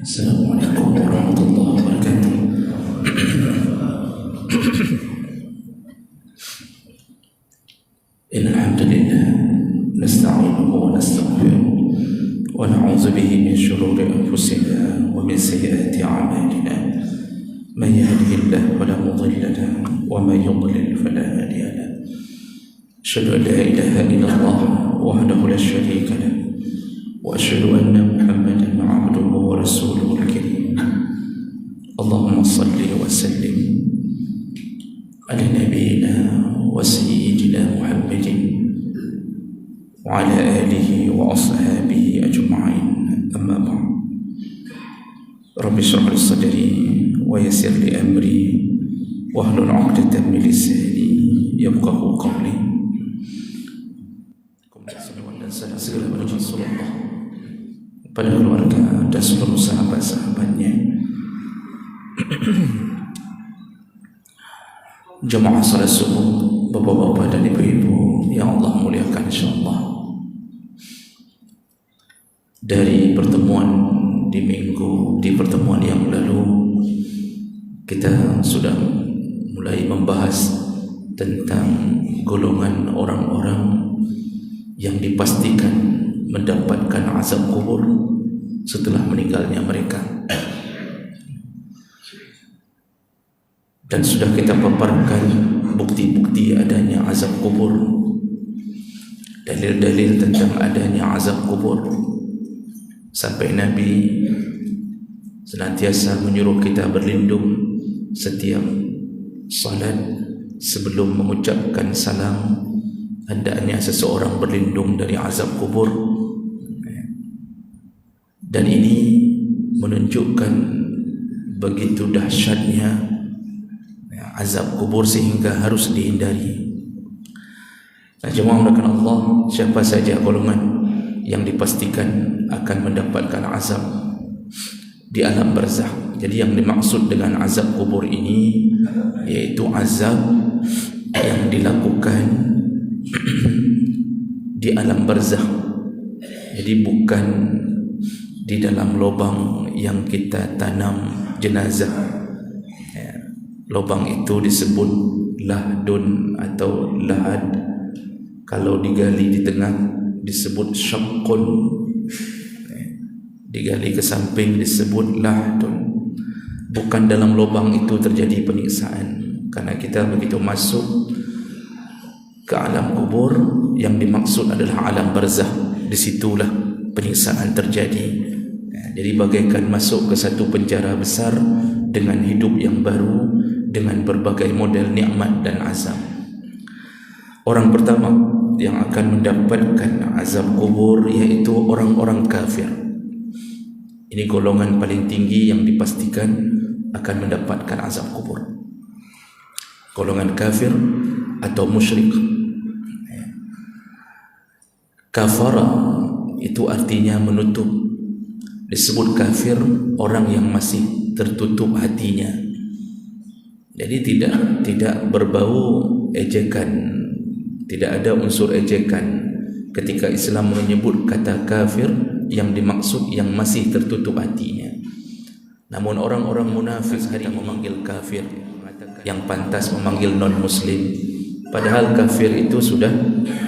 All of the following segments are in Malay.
Assalamualaikum warahmatullahi wabarakatuh. Innal hamdalillah nasta'inuhu wa nastaghfiruh wa na'udzu bihi min shururi anfusina wa min sayyiati a'malina. Man yahdihillahu fala mudilla lahu wa man yudlil fala hadiya lahu. Asyhadu an la ilaha illallah wahdahu la syarika lahu wa asyhadu anna Muhammadan 'abduhu wa rasuluhul karim. Allahumma salli wa sallim ala nabiyyina wa sayyidina Muhammadin wa ala alihi wa ashabihi ajma'in. Amma ba'd. Rabbi shrah li sadri wa yassir li amri wahlul 'uqdatam min lisani yafqahu qawli. Salam segala menuju Rasulullah pada keluarga dan seluruh sahabat-sahabatnya. Jemaah salat subuh, bapak-bapak dan ibu-ibu yang Allah muliakan insyaallah. Dari pertemuan di pertemuan yang lalu kita sudah mulai membahas tentang golongan orang-orang yang dipastikan mendapatkan azab kubur setelah meninggalnya mereka. Dan sudah kita paparkan bukti-bukti adanya azab kubur, dalil-dalil tentang adanya azab kubur, sampai Nabi senantiasa menyuruh kita berlindung setiap salat sebelum mengucapkan salam. Hendaknya seseorang berlindung dari azab kubur. Dan ini menunjukkan begitu dahsyatnya azab kubur sehingga harus dihindari. Nah, jemaah mulakan Allah, siapa saja golongan yang dipastikan akan mendapatkan azab di alam barzakh. Jadi yang dimaksud dengan azab kubur ini yaitu azab yang dilakukan di alam barzakh. Jadi bukan di dalam lubang yang kita tanam jenazah. Lubang itu disebut lahdun atau lahad. Kalau digali di tengah disebut syaqqun, digali ke samping disebut lahdun. Bukan dalam lubang itu terjadi penyiksaan, karena kita begitu masuk ke alam kubur, yang dimaksud adalah alam barzakh. Disitulah penyiksaan terjadi. Jadi bagaikan masuk ke satu penjara besar dengan hidup yang baru, dengan berbagai model nikmat dan azab. Orang pertama yang akan mendapatkan azab kubur yaitu orang-orang kafir. Ini golongan paling tinggi yang dipastikan akan mendapatkan azab kubur. Golongan kafir atau musyrik. Kafara itu artinya menutup. Disebut kafir orang yang masih tertutup hatinya. Jadi tidak berbau ejekan, tidak ada unsur ejekan ketika Islam menyebut kata kafir. Yang dimaksud yang masih tertutup hatinya. Namun orang-orang munafik hari ini memanggil kafir, yang pantas memanggil non-muslim. Padahal kafir itu sudah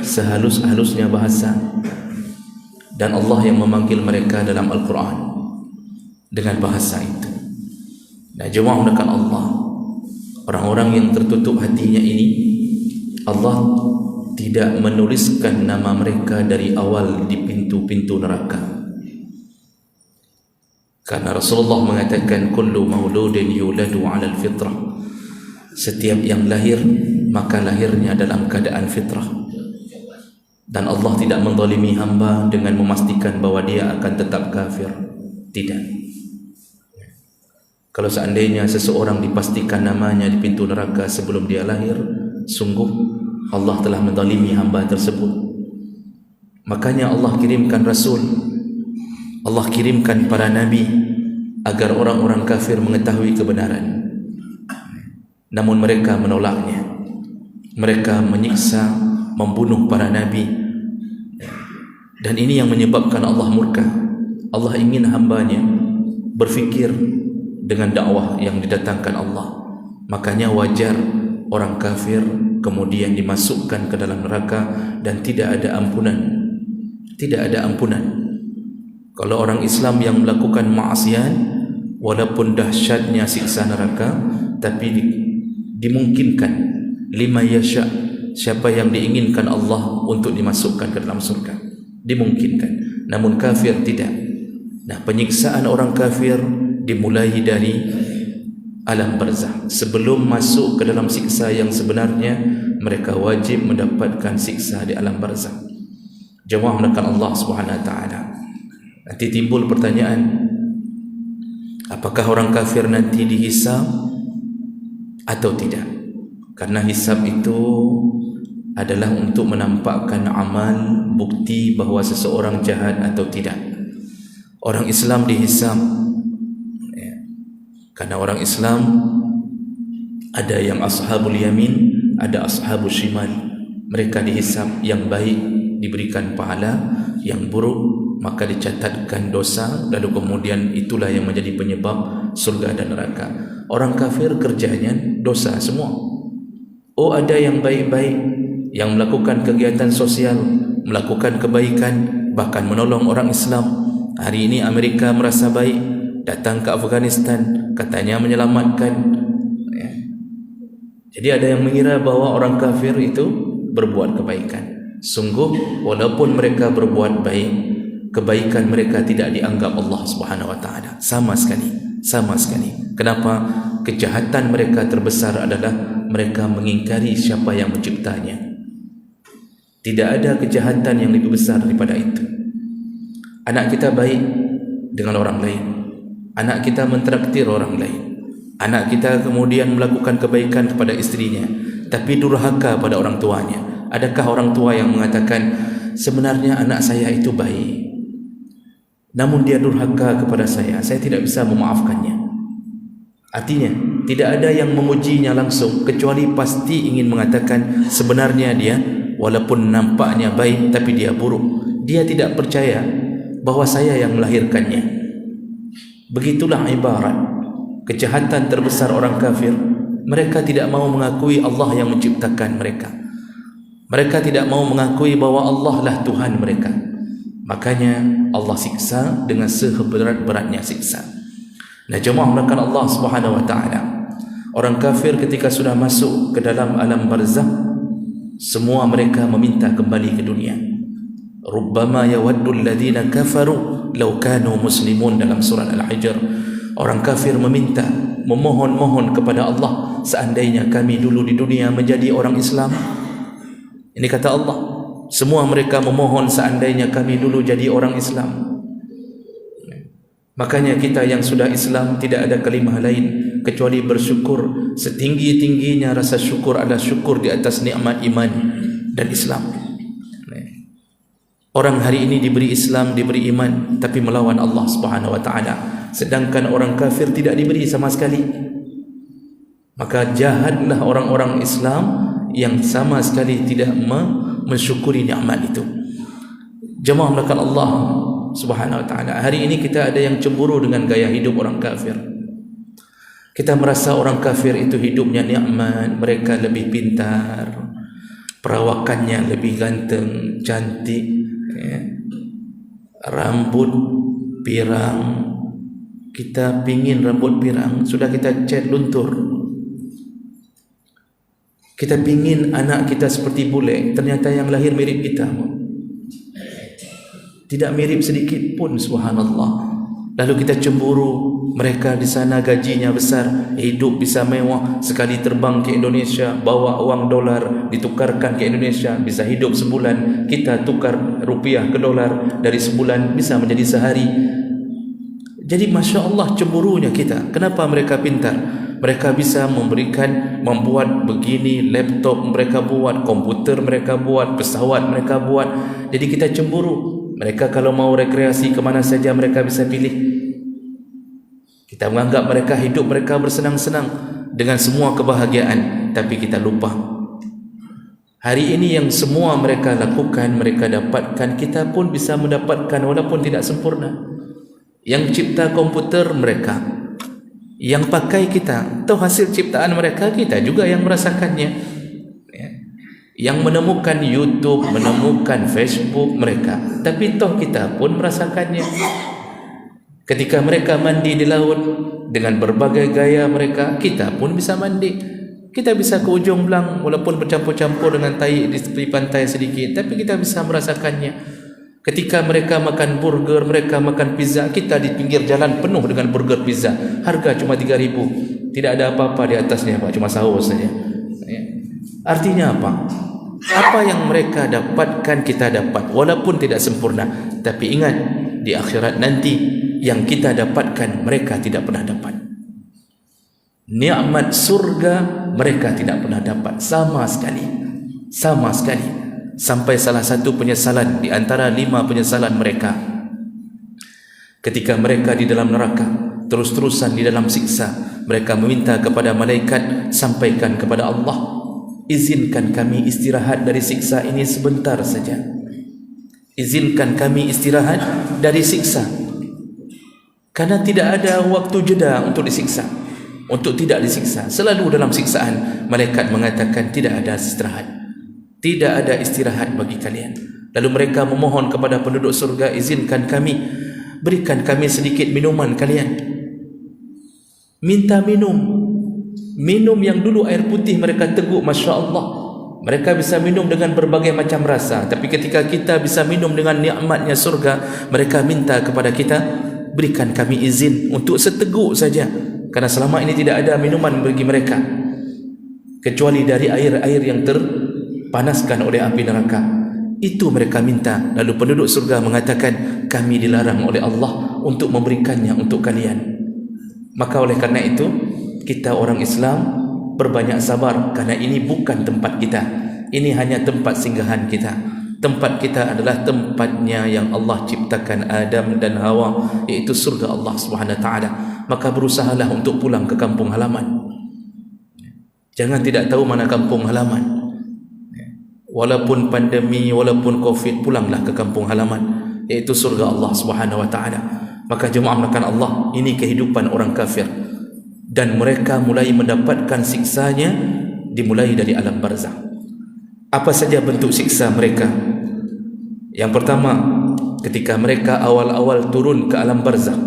sehalus-halusnya bahasa, dan Allah yang memanggil mereka dalam Al-Quran dengan bahasa itu. Nah, jemaah mulakan Allah, orang-orang yang tertutup hatinya ini, Allah tidak menuliskan nama mereka dari awal di pintu-pintu neraka. Karena Rasulullah mengatakan kullu mauludin yuladu 'alal fitrah. Setiap yang lahir maka lahirnya dalam keadaan fitrah. Dan Allah tidak menzalimi hamba dengan memastikan bahwa dia akan tetap kafir. Tidak. Kalau seandainya seseorang dipastikan namanya di pintu neraka sebelum dia lahir, sungguh Allah telah menzalimi hamba tersebut. Makanya Allah kirimkan Rasul, Allah kirimkan para Nabi agar orang-orang kafir mengetahui kebenaran. Namun mereka menolaknya. Mereka menyiksa, membunuh para Nabi. Dan ini yang menyebabkan Allah murka. Allah ingin hambanya berfikir dengan dakwah yang didatangkan Allah. Makanya wajar orang kafir kemudian dimasukkan ke dalam neraka dan tidak ada ampunan. Tidak ada ampunan. Kalau orang Islam yang melakukan maksiat, walaupun dahsyatnya siksa neraka, tapi dimungkinkan lima yasha, siapa yang diinginkan Allah untuk dimasukkan ke dalam surga, dimungkinkan. Namun kafir tidak. Nah, penyiksaan orang kafir dimulai dari alam barzakh. Sebelum masuk ke dalam siksa yang sebenarnya, mereka wajib mendapatkan siksa di alam barzakh. Jemaah mendekat Allah Subhanahu wa taala. Nanti timbul pertanyaan, apakah orang kafir nanti dihisab atau tidak? Karena hisab itu adalah untuk menampakkan amal, bukti bahawa seseorang jahat atau tidak. Orang Islam dihisab, karena orang Islam ada yang ashabul yamin, ada ashabul shimal. Mereka dihisab, yang baik diberikan pahala, yang buruk maka dicatatkan dosa, lalu kemudian itulah yang menjadi penyebab surga dan neraka. Orang kafir kerjanya dosa semua. Oh, ada yang baik-baik, yang melakukan kegiatan sosial, melakukan kebaikan, bahkan menolong orang Islam. Hari ini Amerika merasa baik, datang ke Afghanistan, katanya menyelamatkan. Jadi ada yang mengira bahawa orang kafir itu berbuat kebaikan. Sungguh walaupun mereka berbuat baik, kebaikan mereka tidak dianggap Allah Subhanahu wa taala sama sekali. Sama sekali. Kenapa? Kejahatan mereka terbesar adalah mereka mengingkari siapa yang menciptanya. Tidak ada kejahatan yang lebih besar daripada itu. Anak kita baik dengan orang lain, anak kita mentraktir orang lain, anak kita kemudian melakukan kebaikan kepada istrinya, tapi durhaka pada orang tuanya. Adakah orang tua yang mengatakan sebenarnya anak saya itu baik, namun dia durhaka kepada saya tidak bisa memaafkannya? Artinya tidak ada yang memujinya langsung, kecuali pasti ingin mengatakan sebenarnya dia walaupun nampaknya baik tapi dia buruk. Dia tidak percaya bahawa saya yang melahirkannya. Begitulah ibarat kejahatan terbesar orang kafir. Mereka tidak mau mengakui Allah yang menciptakan mereka. Mereka tidak mau mengakui bahawa Allah lah Tuhan mereka. Makanya Allah siksa dengan seberat-beratnya siksa. Nah, jemaah melakukan Allah Subhanahu wa taala. Orang kafir ketika sudah masuk ke dalam alam barzakh, semua mereka meminta kembali ke dunia. Rubbama yawaddu alladhina kafaru law kanu muslimun, dalam surah Al-Hijr. Orang kafir meminta, memohon-mohon kepada Allah, seandainya kami dulu di dunia menjadi orang Islam. Ini kata Allah. Semua mereka memohon seandainya kami dulu jadi orang Islam. Makanya kita yang sudah Islam tidak ada kalimah lain kecuali bersyukur. Setinggi-tingginya rasa syukur adalah syukur di atas nikmat iman dan Islam. Orang hari ini diberi Islam, diberi iman, tapi melawan Allah Subhanahu wa taala. Sedangkan orang kafir tidak diberi sama sekali. Maka jahatlah orang-orang Islam yang sama sekali tidak mensyukuri nikmat itu. Jemaah melakukan Allah Subhanahu wa taala. Hari ini kita ada yang cemburu dengan gaya hidup orang kafir. Kita merasa orang kafir itu hidupnya nikmat, mereka lebih pintar, perawakannya lebih ganteng, cantik, rambut pirang. Kita pingin rambut pirang, sudah kita cat luntur. Kita pingin anak kita seperti bule, ternyata yang lahir mirip kita. Tidak mirip sedikit pun, subhanallah. Lalu kita cemburu, mereka di sana gajinya besar, hidup bisa mewah, sekali terbang ke Indonesia, bawa uang dolar, ditukarkan ke Indonesia, bisa hidup sebulan. Kita tukar rupiah ke dolar, dari sebulan bisa menjadi sehari. Jadi Masya Allah cemburunya kita. Kenapa mereka pintar? Mereka bisa membuat begini, laptop mereka buat, komputer mereka buat, pesawat mereka buat. Jadi kita cemburu. Mereka kalau mau rekreasi kemana saja mereka bisa pilih. Kita menganggap mereka hidup mereka bersenang-senang dengan semua kebahagiaan, tapi kita lupa. Hari ini yang semua mereka lakukan, mereka dapatkan, kita pun bisa mendapatkan walaupun tidak sempurna. Yang cipta komputer mereka, yang pakai kita, tahu hasil ciptaan mereka, kita juga yang merasakannya. Ya. Yang menemukan YouTube, menemukan Facebook mereka, tapi toh kita pun merasakannya. Ketika mereka mandi di laut dengan berbagai gaya mereka, kita pun bisa mandi. Kita bisa ke ujung belang walaupun bercampur-campur dengan tai di tepi pantai sedikit, tapi kita bisa merasakannya. Ketika mereka makan burger, mereka makan pizza, kita di pinggir jalan penuh dengan burger pizza. Harga cuma 3.000. Tidak ada apa-apa di atasnya, Pak, cuma saus saja. Ya. Artinya apa? Apa yang mereka dapatkan kita dapat, walaupun tidak sempurna. Tapi ingat, di akhirat nanti yang kita dapatkan mereka tidak pernah dapat. Nikmat surga mereka tidak pernah dapat sama sekali. Sama sekali. Sampai salah satu penyesalan di antara 5 penyesalan mereka, ketika mereka di dalam neraka, terus-terusan di dalam siksa, mereka meminta kepada malaikat, sampaikan kepada Allah, izinkan kami istirahat dari siksa ini sebentar saja. Izinkan kami istirahat dari siksa, karena tidak ada waktu jeda untuk disiksa, untuk tidak disiksa. Selalu dalam siksaan. Malaikat mengatakan tidak ada istirahat, tidak ada istirahat bagi kalian. Lalu mereka memohon kepada penduduk surga, izinkan kami, berikan kami sedikit minuman kalian. Minta minum. Minum yang dulu air putih mereka teguk, Masya Allah. Mereka bisa minum dengan berbagai macam rasa. Tapi ketika kita bisa minum dengan nikmatnya surga, mereka minta kepada kita, berikan kami izin untuk seteguk saja. Karena selama ini tidak ada minuman bagi mereka, kecuali dari air-air yang terpanaskan oleh api neraka. Itu mereka minta. Lalu penduduk surga mengatakan, kami dilarang oleh Allah untuk memberikannya untuk kalian. Maka oleh karena itu, kita orang Islam berbanyak sabar, karena ini bukan tempat kita. Ini hanya tempat singgahan kita. Tempat kita adalah tempatnya yang Allah ciptakan Adam dan Hawa, yaitu surga Allah Subhanahu wa taala. Maka berusahalah untuk pulang ke kampung halaman. Jangan tidak tahu mana kampung halaman. Walaupun pandemi, walaupun Covid, pulanglah ke kampung halaman, yaitu surga Allah Subhanahu wa taala. Maka jemaah melakukan Allah, ini kehidupan orang kafir, dan mereka mulai mendapatkan siksanya dimulai dari alam barzakh. Apa saja bentuk siksa mereka? Yang pertama, ketika mereka awal-awal turun ke alam barzakh.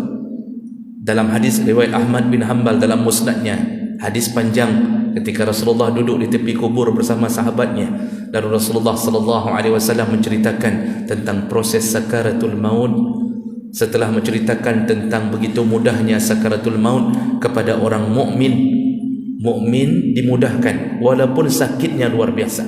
Dalam hadis riwayat Ahmad bin Hanbal dalam musnadnya, hadis panjang ketika Rasulullah duduk di tepi kubur bersama sahabatnya, lalu Rasulullah sallallahu alaihi wasallam menceritakan tentang proses sakaratul maut. Setelah menceritakan tentang begitu mudahnya sakaratul maut kepada orang mukmin, mukmin dimudahkan walaupun sakitnya luar biasa,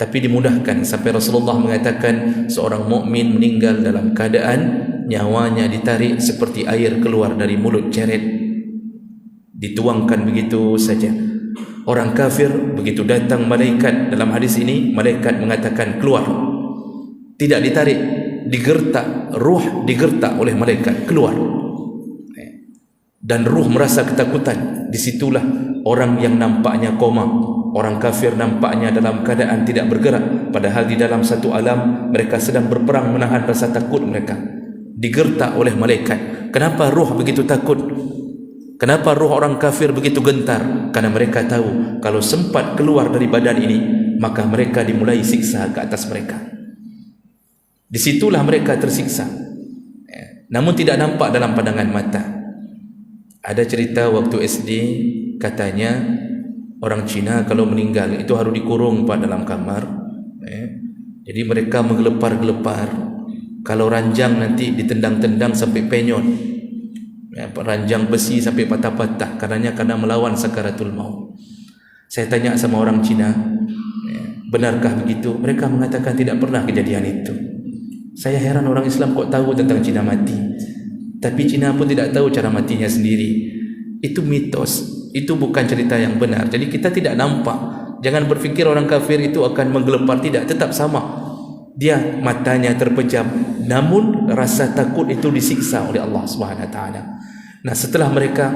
tapi dimudahkan sampai Rasulullah mengatakan seorang mukmin meninggal dalam keadaan nyawanya ditarik seperti air keluar dari mulut ceret, dituangkan begitu saja. Orang kafir begitu datang malaikat, dalam hadis ini malaikat mengatakan keluar, tidak ditarik, digertak, ruh digertak oleh malaikat keluar, dan ruh merasa ketakutan. Disitulah orang yang nampaknya koma, orang kafir nampaknya dalam keadaan tidak bergerak, padahal di dalam satu alam mereka sedang berperang menahan rasa takut mereka, digertak oleh malaikat. Kenapa ruh begitu takut? Kenapa ruh orang kafir begitu gentar? Karena mereka tahu kalau sempat keluar dari badan ini, maka mereka dimulai siksa ke atas mereka. Disitulah mereka tersiksa, namun tidak nampak dalam pandangan mata. Ada cerita waktu SD, katanya orang Cina kalau meninggal itu harus dikurung Pak dalam kamar. Jadi mereka menggelepar-gelepar. Kalau ranjang nanti ditendang-tendang sampai penyot, ranjang besi sampai patah-patah, karena melawan sakaratul maut. Saya tanya sama orang Cina, benarkah begitu? Mereka mengatakan tidak pernah kejadian itu. Saya heran orang Islam kok tahu tentang Cina mati, tapi Cina pun tidak tahu cara matinya sendiri. Itu mitos, itu bukan cerita yang benar. Jadi kita tidak nampak. Jangan berfikir orang kafir itu akan menggelepar, tidak, tetap sama. Dia matanya terpejam, namun rasa takut itu disiksa oleh Allah Subhanahu wa taala. Nah, setelah mereka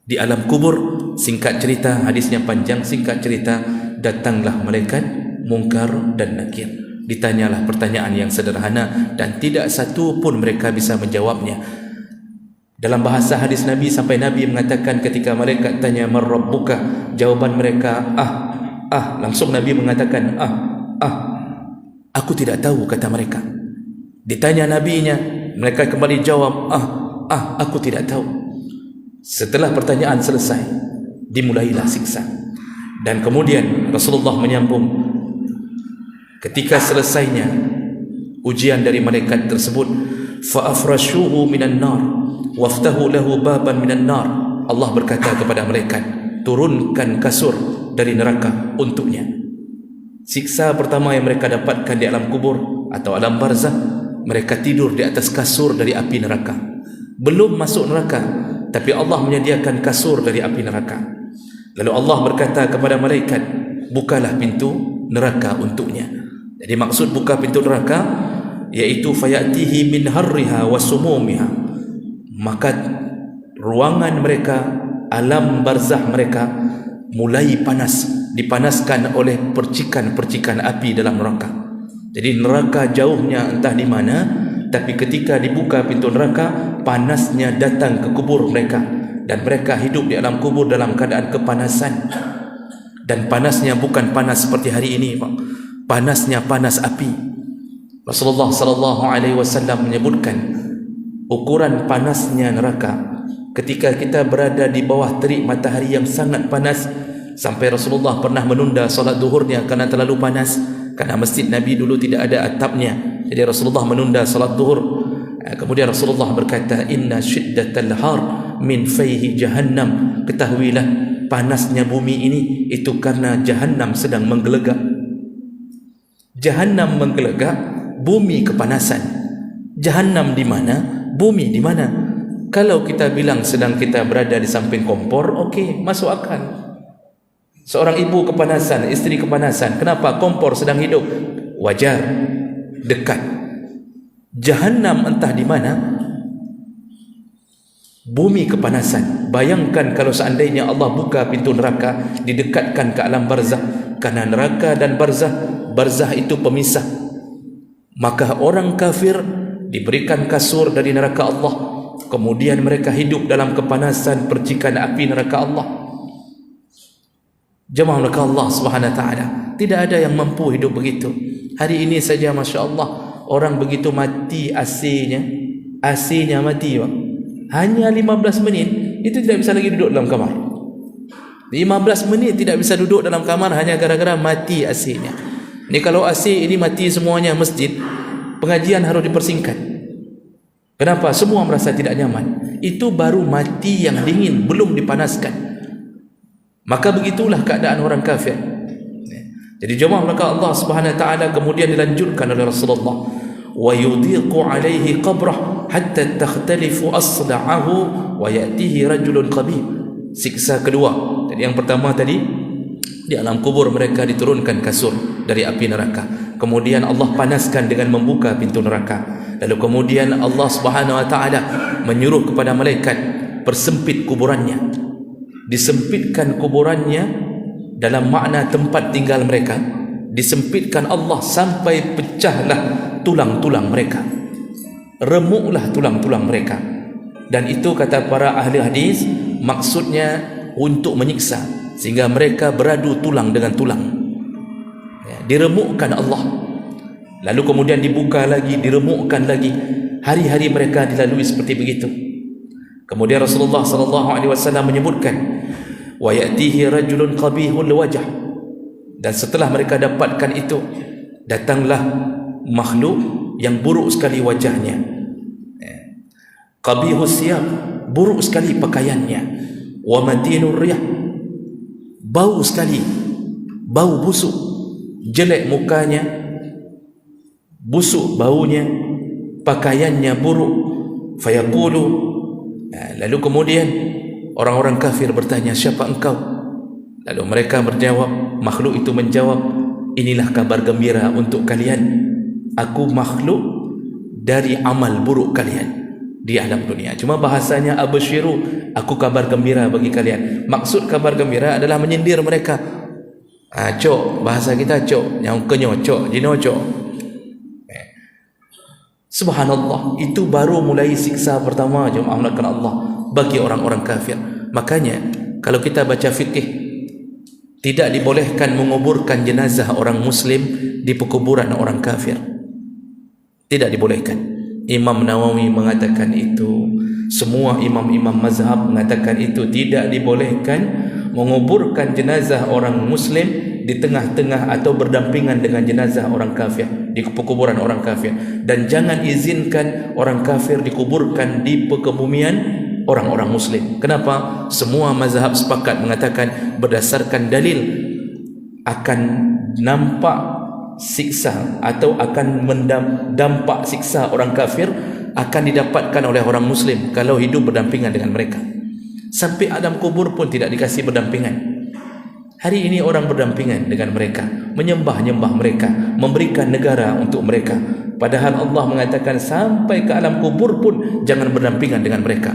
di alam kubur, singkat cerita, hadisnya panjang, singkat cerita, datanglah malaikat Munkar dan Nakir. ditanyalah pertanyaan yang sederhana dan tidak satu pun mereka bisa menjawabnya. Dalam bahasa hadis Nabi, sampai Nabi mengatakan ketika malaikat tanya man rabbuka, jawaban mereka langsung Nabi mengatakan aku tidak tahu, kata mereka. Ditanya nabinya, mereka kembali jawab aku tidak tahu. Setelah pertanyaan selesai, dimulailah siksa. Dan kemudian Rasulullah menyambung, ketika selesainya ujian dari malaikat tersebut, fa afrashuhu minan nar waftahu lahu baban minan nar. Allah berkata kepada malaikat, turunkan kasur dari neraka untuknya. Siksa pertama yang mereka dapatkan di alam kubur atau alam barzah, mereka tidur di atas kasur dari api neraka. Belum masuk neraka, tapi Allah menyediakan kasur dari api neraka. Lalu Allah berkata kepada malaikat, bukalah pintu neraka untuknya. Jadi maksud buka pintu neraka yaitu fayatihi min harriha wa sumumiha, maka ruangan mereka, alam barzah mereka mulai panas, dipanaskan oleh percikan-percikan api dalam neraka. Jadi neraka jauhnya entah di mana, tapi ketika dibuka pintu neraka, panasnya datang ke kubur mereka, dan mereka hidup di alam kubur dalam keadaan kepanasan. Dan panasnya bukan panas seperti hari ini, Pak. Panasnya panas api. Rasulullah sallallahu alaihi wasallam menyebutkan ukuran panasnya neraka ketika kita berada di bawah terik matahari yang sangat panas, sampai Rasulullah pernah menunda solat zuhurnya karena terlalu panas, karena masjid Nabi dulu tidak ada atapnya. Jadi Rasulullah menunda solat zuhur. Kemudian Rasulullah berkata, inna syiddatal har min fayhi jahannam, ketahuilah panasnya bumi ini itu karena jahannam sedang menggelegak. Jahannam menggelegak, bumi kepanasan. Jahannam di mana? Bumi di mana? Kalau kita bilang sedang kita berada di samping kompor, okey, masuk akal. Seorang ibu kepanasan, isteri kepanasan, kenapa? Kompor sedang hidup, wajar, dekat. Jahannam entah di mana, bumi kepanasan. Bayangkan kalau seandainya Allah buka pintu neraka, didekatkan ke alam barzah, karena neraka dan barzah itu pemisah. Maka orang kafir diberikan kasur dari neraka Allah, kemudian mereka hidup dalam kepanasan percikan api neraka Allah. Jemaah neraka Allah subhanahu wa ta'ala, tidak ada yang mampu hidup begitu. Hari ini saja Masya Allah, orang begitu mati AC-nya mati, Pak. Hanya 15 menit itu tidak bisa lagi duduk dalam kamar. 15 menit tidak bisa duduk dalam kamar hanya gara-gara mati AC-nya. Ini kalau AC ini mati semuanya masjid, pengajian harus dipersingkat. Kenapa? Semua merasa tidak nyaman. Itu baru mati yang dingin, belum dipanaskan. Maka begitulah keadaan orang kafir. Jadi jemaah maka Allah Subhanahu wa taala kemudian dilanjutkan oleh Rasulullah, wa yudhiqu alaihi qabrah hatta takhtalifu asla'ahu wa ya'tihi rajulun qabih. Siksa kedua. Jadi yang pertama tadi, di alam kubur mereka diturunkan kasur dari api neraka. Kemudian Allah panaskan dengan membuka pintu neraka. Lalu kemudian Allah Subhanahu wa taala menyuruh kepada malaikat, persempit kuburannya. Disempitkan kuburannya dalam makna tempat tinggal mereka. Disempitkan Allah sampai pecahlah tulang-tulang mereka, remuklah tulang-tulang mereka. Dan itu kata para ahli hadis, maksudnya untuk menyiksa, sehingga mereka beradu tulang dengan tulang. Diremukkan Allah, lalu kemudian dibuka lagi, diremukkan lagi. Hari-hari mereka dilalui seperti begitu. Kemudian Rasulullah SAW menyebutkan, wa ya'tihi rajulun qabihul wajah. Dan setelah mereka dapatkan itu, datanglah makhluk yang buruk sekali wajahnya, qabihus siyab, buruk sekali pakaiannya, wa matinur riyah, bau sekali, bau busuk, jelek mukanya, busuk baunya, pakaiannya buruk. Fayaqulu, lalu kemudian orang-orang kafir bertanya, siapa engkau? Lalu mereka menjawab, makhluk itu menjawab, inilah kabar gembira untuk kalian, aku makhluk dari amal buruk kalian di alam dunia. Cuma bahasanya absyiru, aku kabar gembira bagi kalian. Maksud kabar gembira adalah menyindir mereka. Cok, bahasa kita cok, yang kenyo cok, jino cok. Subhanallah, itu baru mulai siksa pertama jemaah melakukan Allah bagi orang-orang kafir. Makanya kalau kita baca fikih, tidak dibolehkan menguburkan jenazah orang muslim di pekuburan orang kafir. Tidak dibolehkan. Imam Nawawi mengatakan itu, semua imam-imam mazhab mengatakan itu, tidak dibolehkan menguburkan jenazah orang muslim di tengah-tengah atau berdampingan dengan jenazah orang kafir di pekuburan orang kafir. Dan jangan izinkan orang kafir dikuburkan di pekebumian orang-orang muslim. Kenapa? Semua mazhab sepakat mengatakan berdasarkan dalil akan nampak siksa atau akan mendampak siksa orang kafir akan didapatkan oleh orang muslim kalau hidup berdampingan dengan mereka. Sampai alam kubur pun tidak dikasih berdampingan. Hari ini orang berdampingan dengan mereka, menyembah-nyembah mereka, memberikan negara untuk mereka. Padahal Allah mengatakan sampai ke alam kubur pun jangan berdampingan dengan mereka.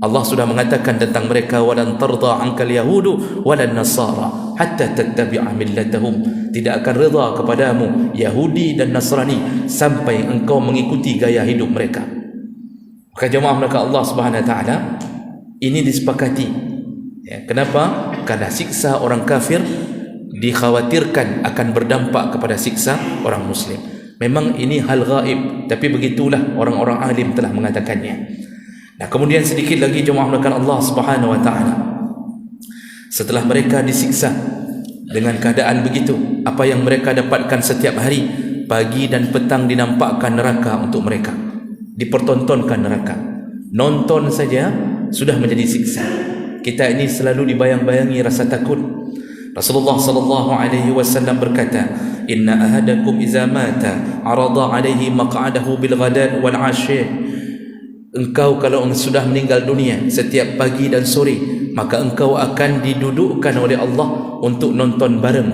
Allah sudah mengatakan tentang mereka, walan tarda ankal yahudu walan nasara hatta tattabi'a millatahum. Tidak akan reda kepadamu Yahudi dan Nasrani sampai engkau mengikuti gaya hidup mereka. Maka jemaah maka Allah Subhanahu wa taala ini disepakati. Ya, kenapa? Karena siksa orang kafir dikhawatirkan akan berdampak kepada siksa orang muslim. Memang ini hal gaib, tapi begitulah orang-orang alim telah mengatakannya. Nah, kemudian sedikit lagi jemaah melakukan Allah Subhanahu wa taala. Setelah mereka disiksa dengan keadaan begitu, apa yang mereka dapatkan setiap hari, pagi dan petang dinampakkan neraka untuk mereka, dipertontonkan neraka. Nonton saja sudah menjadi siksa. Kita ini selalu dibayang-bayangi rasa takut. Rasulullah sallallahu alaihi wasallam berkata, "Inna ahadakum idza mata arada alaihi maq'adahu bil ghadat wal 'ashi." Engkau kalau sudah meninggal dunia setiap pagi dan sore, maka engkau akan didudukkan oleh Allah untuk nonton bareng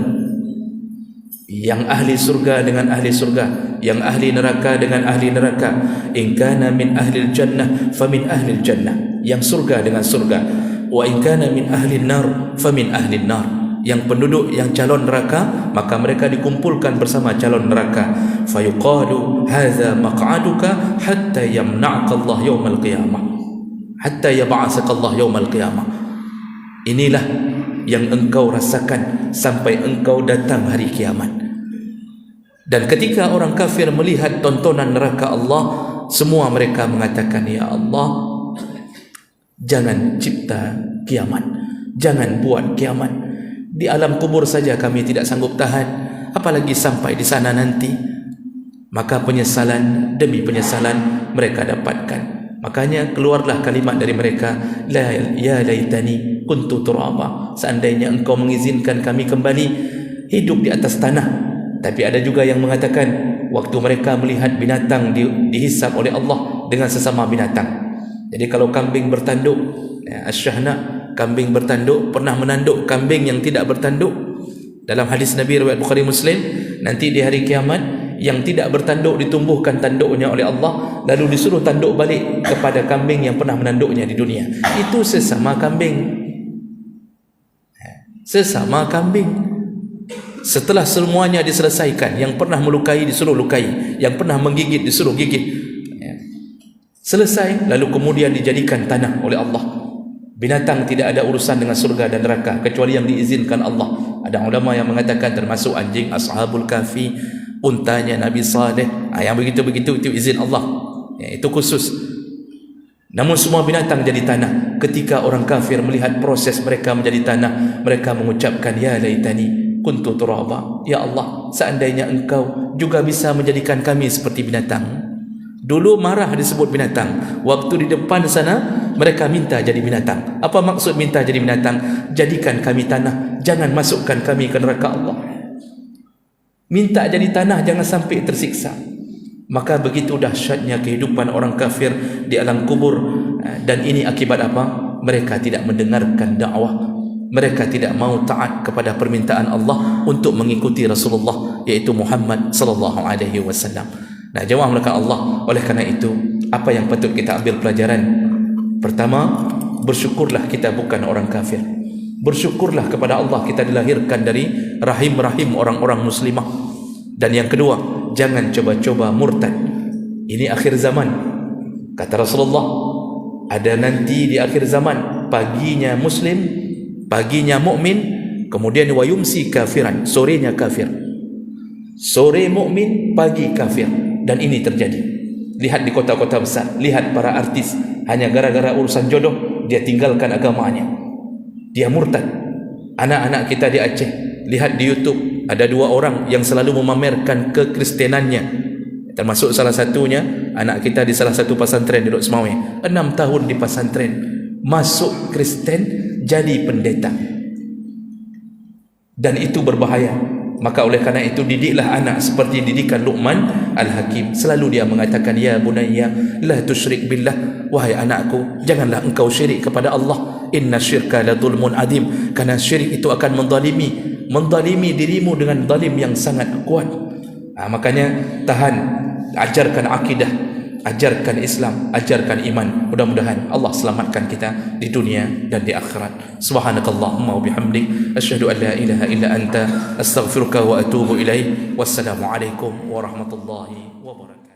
yang ahli surga dengan ahli surga, yang ahli neraka dengan ahli neraka. In kana min ahli jannah famin ahli jannah, yang surga dengan surga. Wa in kana min ahli nar famin ahli nar, yang penduduk yang calon neraka maka mereka dikumpulkan bersama calon neraka. Fayuqalu hadza maq'aduka hatta yamna'aka Allah yaumal qiyamah, hatta yab'atsaka Allah yaumal qiyamah. Inilah yang engkau rasakan sampai engkau datang hari kiamat. Dan ketika orang kafir melihat tontonan neraka Allah, semua mereka mengatakan, ya Allah, jangan cipta kiamat, jangan buat kiamat. Di alam kubur saja kami tidak sanggup tahan, apalagi sampai di sana nanti. Maka penyesalan demi penyesalan mereka dapatkan. Makanya keluarlah kalimat dari mereka, la ya laitani kuntu turaba, seandainya engkau mengizinkan kami kembali hidup di atas tanah. Tapi ada juga yang mengatakan waktu mereka melihat binatang dihisab oleh Allah dengan sesama binatang. Jadi kalau kambing bertanduk, asyahna, kambing bertanduk pernah menanduk kambing yang tidak bertanduk. Dalam hadis Nabi riwayat Bukhari Muslim, nanti di hari kiamat yang tidak bertanduk ditumbuhkan tanduknya oleh Allah, lalu disuruh tanduk balik kepada kambing yang pernah menanduknya di dunia. Itu sesama kambing. Sesama kambing. Setelah semuanya diselesaikan, yang pernah melukai disuruh lukai, yang pernah menggigit disuruh gigit. Selesai, lalu kemudian dijadikan tanah oleh Allah. Binatang tidak ada urusan dengan surga dan neraka kecuali yang diizinkan Allah. Ada ulama yang mengatakan termasuk anjing Ashabul Kahfi, untanya Nabi Saleh, yang begitu-begitu itu izin Allah, itu khusus. Namun semua binatang jadi tanah. Ketika orang kafir melihat proses mereka menjadi tanah, mereka mengucapkan, ya laitani kuntu turaba, ya Allah, seandainya engkau juga bisa menjadikan kami seperti binatang. Dulu marah disebut binatang, waktu di depan sana mereka minta jadi binatang. Apa maksud minta jadi binatang? Jadikan kami tanah, jangan masukkan kami ke neraka Allah. Minta jadi tanah, jangan sampai tersiksa. Maka begitu dahsyatnya kehidupan orang kafir di alam kubur. Dan ini akibat apa? Mereka tidak mendengarkan dakwah, mereka tidak mau taat kepada permintaan Allah untuk mengikuti Rasulullah, yaitu Muhammad sallallahu alaihi wasallam. Nah, jemaah melakukan Allah. Oleh karena itu, apa yang patut kita ambil pelajaran? Pertama, bersyukurlah kita bukan orang kafir. Bersyukurlah kepada Allah kita dilahirkan dari rahim-rahim orang-orang muslimah. Dan yang kedua, jangan coba-coba murtad. Ini akhir zaman. Kata Rasulullah, ada nanti di akhir zaman, paginya muslim, paginya mukmin, kemudian wa yumsi kafiran, sorenya kafir. Sore mukmin, pagi kafir. Dan ini terjadi. Lihat di kota-kota besar, lihat para artis, hanya gara-gara urusan jodoh dia tinggalkan agamanya, dia murtad. Anak-anak kita di Aceh, lihat di YouTube, ada 2 orang yang selalu memamerkan kekristenannya. Termasuk salah satunya anak kita di salah satu pesantren di Lok Semawe, 6 tahun di pesantren, masuk Kristen, jadi pendeta. Dan itu berbahaya. Maka oleh karena itu didiklah anak seperti didikan Luqman Al-Hakim. Selalu dia mengatakan, ya bunayya la tusyrik billah, wahai anakku, janganlah engkau syirik kepada Allah. Inna syirka la zulmun adim, karena syirik itu akan mendalimi dirimu dengan zalim yang sangat kuat. Makanya tahan, ajarkan akidah, ajarkan Islam, ajarkan iman. Mudah-mudahan Allah selamatkan kita di dunia dan di akhirat. Subhanakallahumma wa bihamdik, asyhadu an la ilaha illa anta, astaghfiruka wa atubu ilaik. Wassalamu alaikum warahmatullahi wabarakatuh.